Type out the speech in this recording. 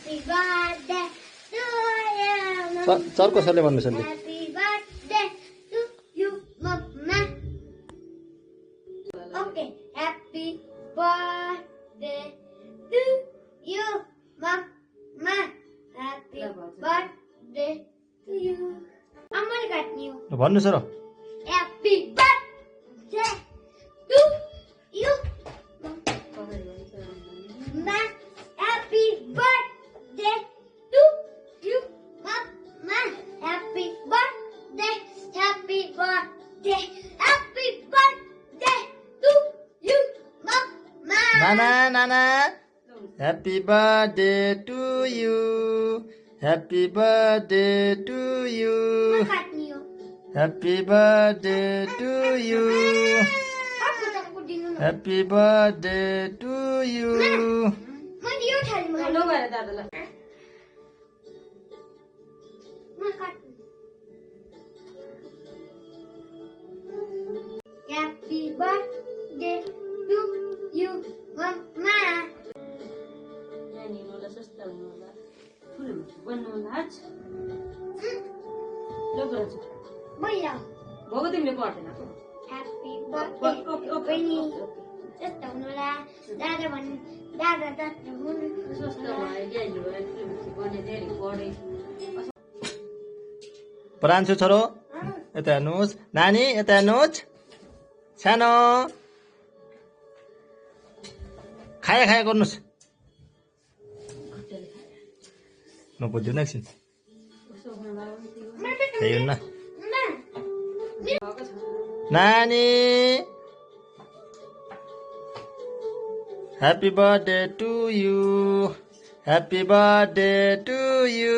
Happy birthday to you. चर्को सरले भन्नु सरले Happy birthday to you, Mama. Okay. Happy birthday to you, Mama. Happy birthday to you. I'm gonna cut you. भन्नु sir Happy birthday to you, Ma. Happy birthday to you, Mama. Happy birthday, happy birthday, happy birthday to you, Mama. नाना नाना happy birthday to you happy birthday to you Cut you. Happy birthday to you Aku tak puding dulu. Happy birthday to you Ma dia cari mana? लो गएर दादालाई Ma cut. Happy birthday to you, Mama. नानी होला सस्ता हुनु होला फुल बन्नु होला आज लो गएर Boleh. भोगो तिमीले पर्दैन Happy birthday. Penny. Just tahu lah. Dada ban. Dada tahu. सस्ता भयो ड्याडी भयो फिल्म गर्ने धेरै पढे परान्छु छोरो यता हेर्नुहोस् नानी यता हेर्नुहोस् सानो खाया खाया गर्नुहोस् म बुझ्दिनँ एकछिन हेर्नु न नानी happy birthday to you happy birthday to you